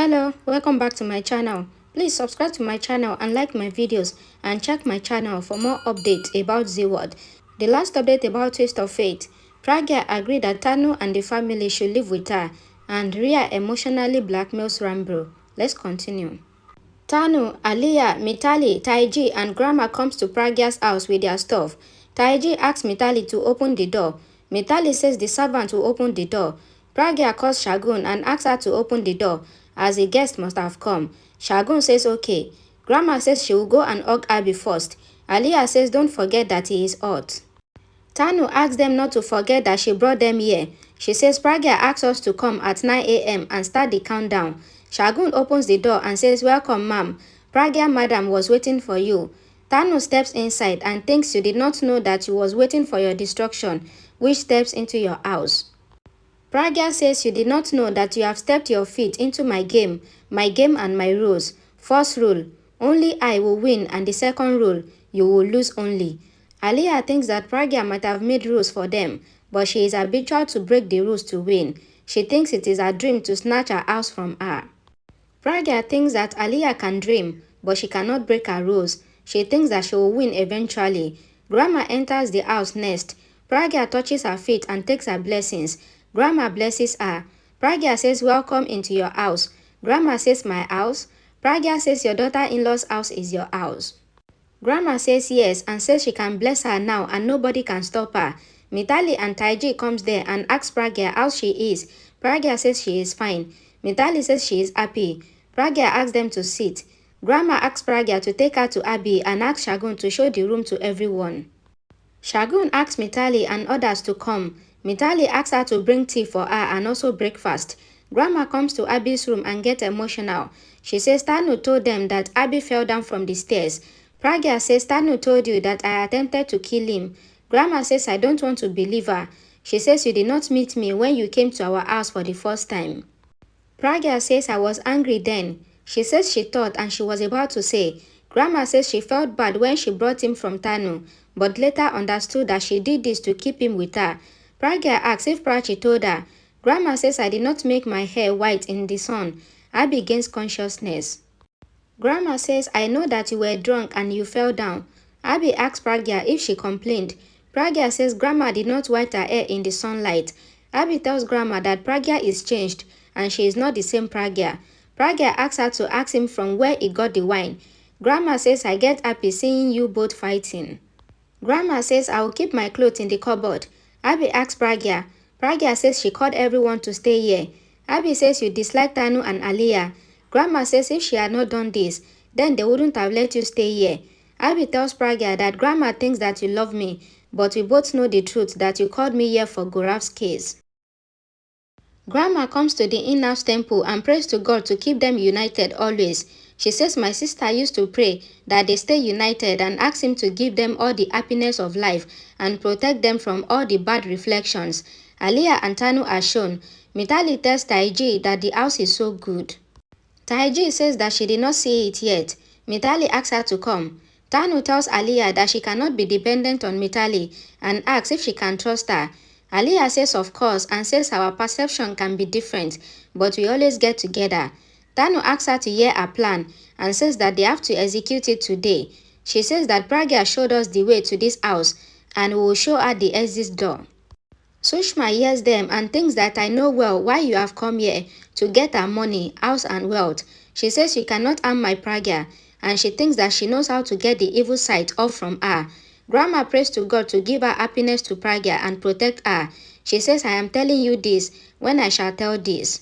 Hello, welcome back to my channel. Please subscribe to my channel and like my videos and check my channel for more updates about Z-Word. The last update about Twist of Fate, Pragya agreed that Tanu and the family should live with her, and Rhea emotionally blackmails Rambo. Let's continue. Tanu, Aliyah, Mitali, Taiji and Grandma comes to Pragya's house with their stuff. Taiji asks Mitali to open the door. Mitali says the servant will open the door. Pragya calls Shagun and asks her to open the door, as a guest must have come. Shagun says okay. Grandma says she will go and hug Abby first. Aliyah says don't forget that he is hot. Tanu asks them not to forget that she brought them here. She says Pragya asks us to come at 9 a.m. and start the countdown. Shagun opens the door and says, "Welcome, ma'am. Pragya madam was waiting for you." Tanu steps inside and thinks you did not know that she was waiting for your destruction, which steps into your house. Pragya says you did not know that you have stepped your feet into my game and my rules. First rule, only I will win, and the second rule, you will lose only. Aliyah thinks that Pragya might have made rules for them, but she is habitual to break the rules to win. She thinks it is her dream to snatch her house from her. Pragya thinks that Aliyah can dream, but she cannot break her rules. She thinks that she will win eventually. Grandma enters the house next. Pragya touches her feet and takes her blessings. Grandma blesses her. Pragya says, "Welcome into your house." Grandma says, "My house?" Pragya says, "Your daughter-in-law's house is your house." Grandma says yes and says she can bless her now and nobody can stop her. Mitali and Taiji comes there and asks Pragya how she is. Pragya says she is fine. Mitali says she is happy. Pragya asks them to sit. Grandma asks Pragya to take her to Abby and asks Shagun to show the room to everyone. Shagun asks Mitali and others to come. Mitali asks her to bring tea for her and also breakfast. Grandma comes to Abby's room and gets emotional. She says Tanu told them that Abby fell down from the stairs. Pragya says Tanu told you that I attempted to kill him. Grandma says I don't want to believe her. She says you did not meet me when you came to our house for the first time. Pragya says I was angry then. She says she thought and she was about to say. Grandma says she felt bad when she brought him from Tanu, but later understood that she did this to keep him with her. Pragya asks if Prachi told her. Grandma says I did not make my hair white in the sun. Abby gains consciousness. Grandma says I know that you were drunk and you fell down. Abby asks Pragya if she complained. Pragya says Grandma did not white her hair in the sunlight. Abby tells Grandma that Pragya is changed and she is not the same Pragya. Pragya asks her to ask him from where he got the wine. Grandma says I get happy seeing you both fighting. Grandma says I will keep my clothes in the cupboard. Abby asks Pragya. Pragya says she called everyone to stay here. Abby says you dislike Tanu and Aliyah. Grandma says if she had not done this, then they wouldn't have let you stay here. Abby tells Pragya that Grandma thinks that you love me, but we both know the truth that you called me here for Gaurav's case. Grandma comes to the in-house temple and prays to God to keep them united always. She says my sister used to pray that they stay united and ask him to give them all the happiness of life and protect them from all the bad reflections. Aliyah and Tanu are shown. Mitali tells Taiji that the house is so good. Taiji says that she did not see it yet. Mitali asks her to come. Tanu tells Aliyah that she cannot be dependent on Mitali and asks if she can trust her. Aliyah says of course and says our perception can be different, but we always get together. Tanu asks her to hear her plan and says that they have to execute it today. She says that Pragya showed us the way to this house and we will show her the exit door. Sushma hears them and thinks that I know well why you have come here, to get her money, house and wealth. She says you cannot harm my Pragya and she thinks that she knows how to get the evil side off from her. Grandma prays to God to give her happiness to Pragya and protect her. She says I am telling you this when I shall tell this.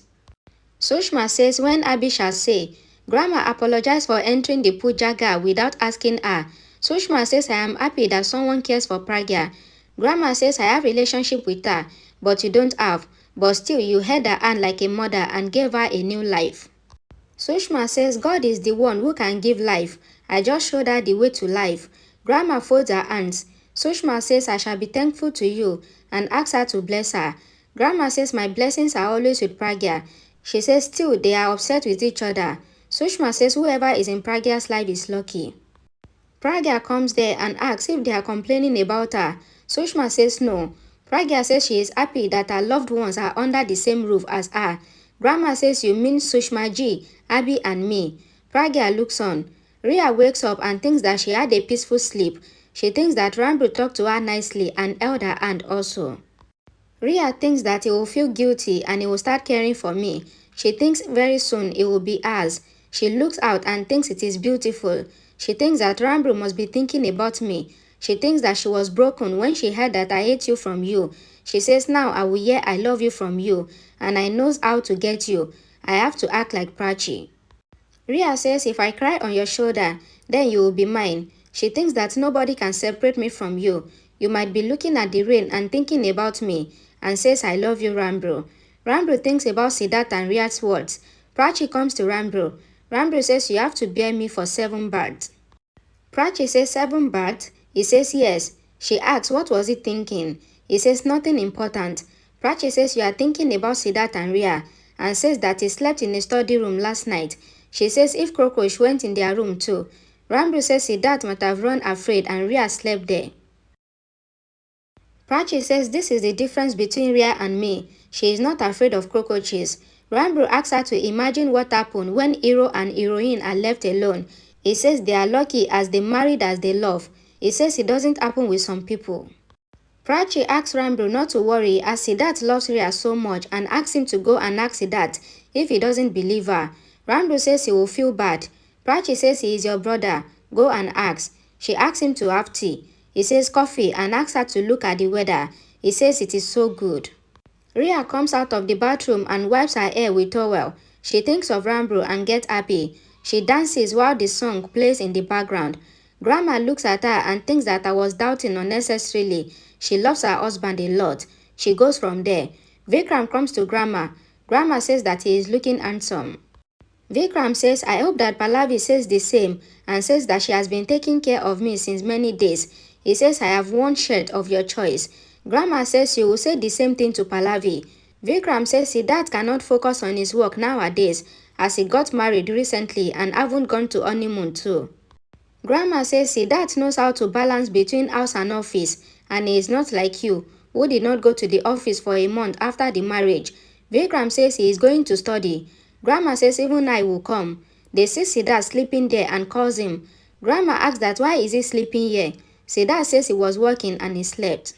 Sushma says when Abby shall say, Grandma apologized for entering the puja gar without asking her. Sushma says I am happy that someone cares for Pragya. Grandma says I have relationship with her, but you don't have. But still you held her hand like a mother and gave her a new life. Sushma says God is the one who can give life. I just showed her the way to life. Grandma folds her hands. Sushma says I shall be thankful to you and asks her to bless her. Grandma says my blessings are always with Pragya. She says still they are upset with each other. Sushma says whoever is in Pragya's life is lucky. Pragya comes there and asks if they are complaining about her. Sushma says no. Pragya says she is happy that her loved ones are under the same roof as her. Grandma says you mean Sushma ji, Abby and me. Pragya looks on. Rhea wakes up and thinks that she had a peaceful sleep. She thinks that Rambo talked to her nicely and held her hand also. Rhea thinks that he will feel guilty and he will start caring for me. She thinks very soon it will be ours. She looks out and thinks it is beautiful. She thinks that Rambo must be thinking about me. She thinks that she was broken when she heard that I hate you from you. She says now I will hear I love you from you and I knows how to get you. I have to act like Prachi. Rhea says if I cry on your shoulder, then you will be mine. She thinks that nobody can separate me from you. You might be looking at the rain and thinking about me and says I love you, Rambro. Rambro thinks about Siddharth and Rhea's words. Prachi comes to Rambro. Rambro says you have to bear me for 7 birds. Prachi says 7 birds. He says yes. She asks what was he thinking. He says nothing important. Prachi says you are thinking about Siddharth and Rhea and says that he slept in a study room last night. She says if cockroach went in their room too. Rambro says Siddharth might have run afraid and Rhea slept there. Prachi says this is the difference between Rhea and me. She is not afraid of cockroaches. Rambro asks her to imagine what happened when hero and heroine are left alone. He says they are lucky as they married as they love. He says it doesn't happen with some people. Prachi asks Rambro not to worry as Siddharth loves Rhea so much and asks him to go and ask Siddharth if he doesn't believe her. Rambro says he will feel bad. Prachi says he is your brother. Go and ask. She asks him to have tea. He says coffee and asks her to look at the weather. He says it is so good. Rhea comes out of the bathroom and wipes her hair with towel. She thinks of Rambro and gets happy. She dances while the song plays in the background. Grandma looks at her and thinks that I was doubting unnecessarily. She loves her husband a lot. She goes from there. Vikram comes to Grandma. Grandma says that he is looking handsome. Vikram says, I hope that Pallavi says the same and says that she has been taking care of me since many days. He says, I have one shirt of your choice. Grandma says she will say the same thing to Pallavi. Vikram says Siddharth cannot focus on his work nowadays as he got married recently and haven't gone to honeymoon too. Grandma says Siddharth knows how to balance between house and office and he is not like you, who did not go to the office for a month after the marriage. Vikram says he is going to study. Grandma says even I will come. They see Siddharth sleeping there and calls him. Grandma asks that why is he sleeping here? Siddharth says he was working and he slept.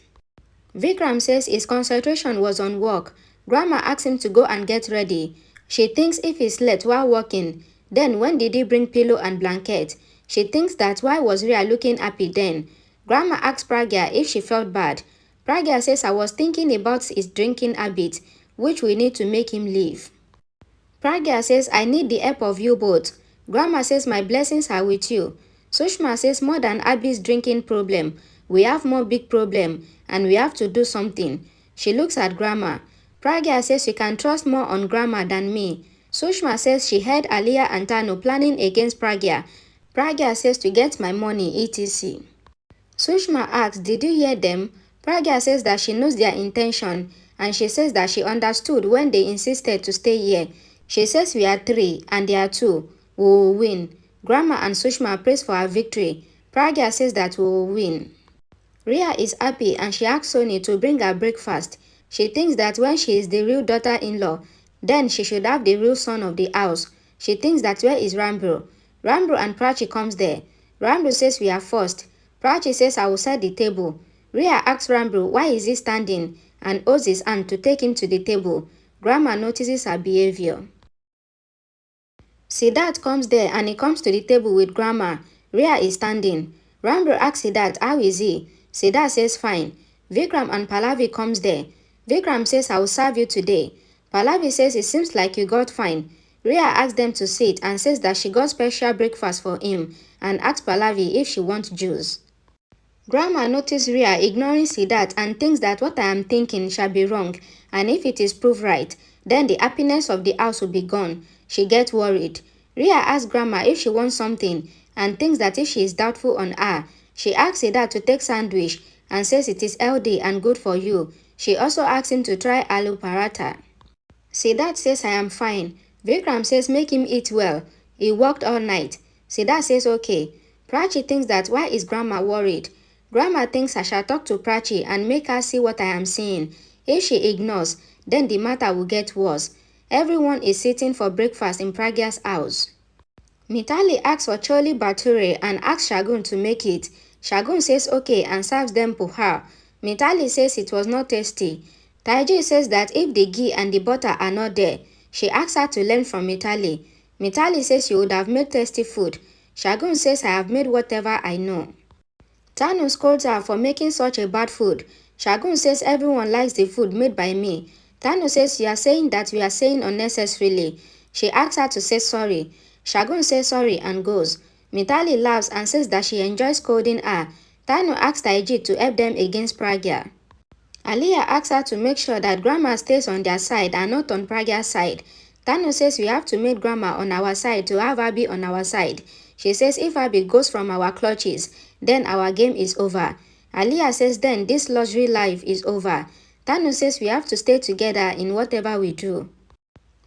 Vikram says his concentration was on work. Grandma asks him to go and get ready. She thinks if he slept while working, then when did he bring pillow and blanket? She thinks that why was Rhea looking happy then? Grandma asks Pragya if she felt bad. Pragya says I was thinking about his drinking habit, which we need to make him leave. Pragya says I need the help of you both. Grandma says my blessings are with you. Sushma says more than Abby's drinking problem, we have more big problem and we have to do something. She looks at Grandma. Pragya says you can trust more on Grandma than me. Sushma says she heard Aliyah and Tanu planning against Pragya. Pragya says to get my money etc. Sushma asks, did you hear them? Pragya says that she knows their intention and she says that she understood when they insisted to stay here. She says we are 3 and they are 2. We will win. Grandma and Sushma prays for her victory. Pragya says that we will win. Rhea is happy and she asks Soni to bring her breakfast. She thinks that when she is the real daughter-in-law, then she should have the real son of the house. She thinks that where is Rambro? Rambro and Prachi comes there. Rambro says we are first. Prachi says I will set the table. Rhea asks Rambro why is he standing and holds his hand to take him to the table. Grandma notices her behavior. Siddharth comes there and he comes to the table with Grandma. Rhea is standing. Rambro asks Siddharth how is he? Siddharth says fine. Vikram and Pallavi comes there. Vikram says I will serve you today. Pallavi says it seems like you got fine. Rhea asks them to sit and says that she got special breakfast for him and asks Pallavi if she wants juice. Grandma noticed Rhea ignoring Siddharth and thinks that what I am thinking shall be wrong and if it is proved right, then the happiness of the house will be gone. She gets worried. Rhea asks Grandma if she wants something and thinks that if she is doubtful on her, she asks Siddharth to take sandwich and says it is healthy and good for you. She also asks him to try aloo paratha. Siddharth says I am fine. Vikram says make him eat well. He worked all night. Siddharth says okay. Prachi thinks that why is Grandma worried? Grandma thinks I shall talk to Prachi and make her see what I am seeing. If she ignores, then the matter will get worse. Everyone is sitting for breakfast in Pragya's house. Mitali asks for chole bhature and asks Shagun to make it. Shagun says okay and serves them poha. Mitali says it was not tasty. Taiji says that if the ghee and the butter are not there, she asks her to learn from Mitali. Mitali says she would have made tasty food. Shagun says I have made whatever I know. Tanu scolds her for making such a bad food. Shagun says everyone likes the food made by me. Tanu says you are saying that we are saying unnecessarily. She asks her to say sorry. Shagun says sorry and goes. Mitali laughs and says that she enjoys scolding her. Tanu asks Taiji to help them against Pragya. Aliyah asks her to make sure that Grandma stays on their side and not on Pragya's side. Tanu says we have to make Grandma on our side to have Abby on our side. She says if Abby goes from our clutches, then our game is over. Aliyah says then this luxury life is over. Tanu says we have to stay together in whatever we do.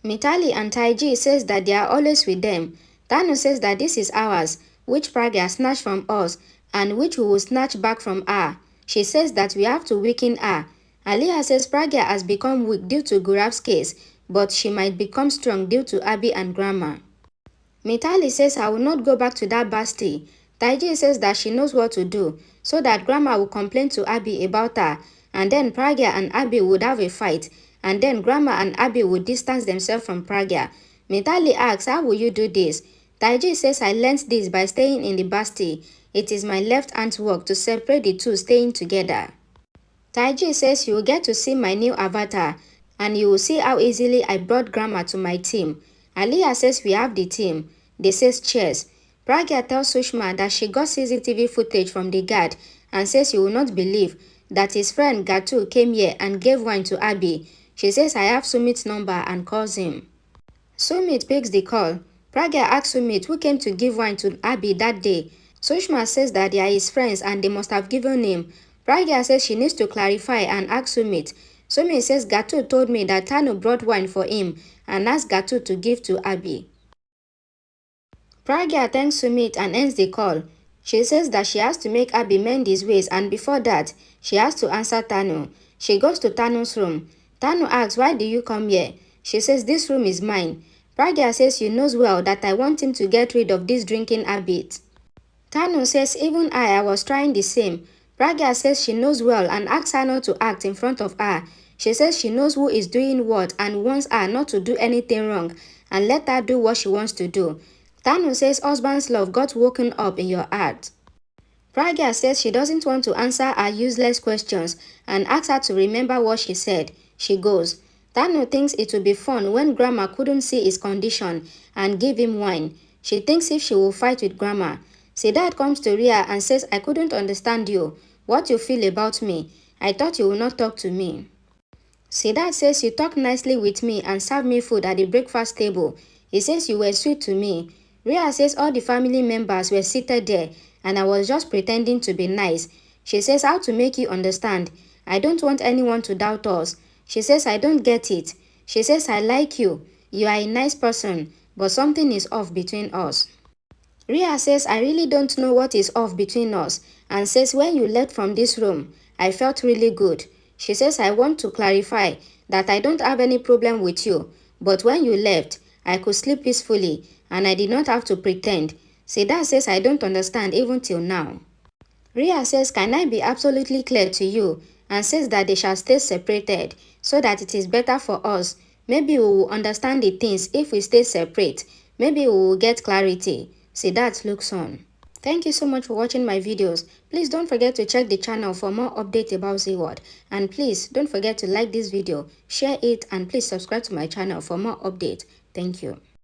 Mitali and Taiji says that they are always with them. Tanu says that this is ours, which Pragya snatched from us and which we will snatch back from her. She says that we have to weaken her. Aliyah says Pragya has become weak due to Gurab's case, but she might become strong due to Abby and Grandma. Mitali says I will not go back to that basti. Taiji says that she knows what to do, so that Grandma will complain to Abby about her, and then Pragya and Abby would have a fight, and then Grandma and Abby would distance themselves from Pragya. Mitali asks, how will you do this? Taiji says I learnt this by staying in the basti. It is my left hand's work to separate the two staying together. Taiji says you will get to see my new avatar, and you will see how easily I brought Grandma to my team. Aliyah says we have the team. They says cheers. Pragya tells Sushma that she got CCTV footage from the guard and says you will not believe that his friend Gatu came here and gave wine to Abby. She says I have Sumit's number and calls him. Sumit picks the call. Pragya asks Sumit who came to give wine to Abby that day. Sushma says that they are his friends and they must have given him. Pragya says she needs to clarify and ask Sumit. Sumit says Gatu told me that Tanu brought wine for him and asked Gatu to give to Abby. Pragya thanks Sumit and ends the call. She says that she has to make Abby mend his ways and before that, she has to answer Tanu. She goes to Tanu's room. Tanu asks, why do you come here? She says this room is mine. Pragya says she knows well that I want him to get rid of this drinking habit. Tanu says even I was trying the same. Pragya says she knows well and asks her not to act in front of her. She says she knows who is doing what and wants her not to do anything wrong and let her do what she wants to do. Tanu says husband's love got woken up in your heart. Pragya says she doesn't want to answer her useless questions and asks her to remember what she said. She goes. Tanu thinks it will be fun when Grandma couldn't see his condition and give him wine. She thinks if she will fight with Grandma. Siddharth comes to Rhea and says, I couldn't understand you. What you feel about me. I thought you would not talk to me. Siddharth says you talk nicely with me and serve me food at the breakfast table. He says you were sweet to me. Rhea says all the family members were seated there and I was just pretending to be nice. She says how to make you understand. I don't want anyone to doubt us. She says I don't get it. She says I like you. You are a nice person, but something is off between us. Rhea says I really don't know what is off between us and says when you left from this room, I felt really good. She says I want to clarify that I don't have any problem with you, but when you left, I could sleep peacefully and I did not have to pretend. Siddharth says I don't understand even till now. Rhea says can I be absolutely clear to you and says that they shall stay separated so that it is better for us. Maybe we will understand the things if we stay separate. Maybe we will get clarity. Siddharth looks on. Thank you so much for watching my videos. Please don't forget to check the channel for more updates about Zeeword. And please don't forget to like this video, share it and please subscribe to my channel for more updates. Thank you.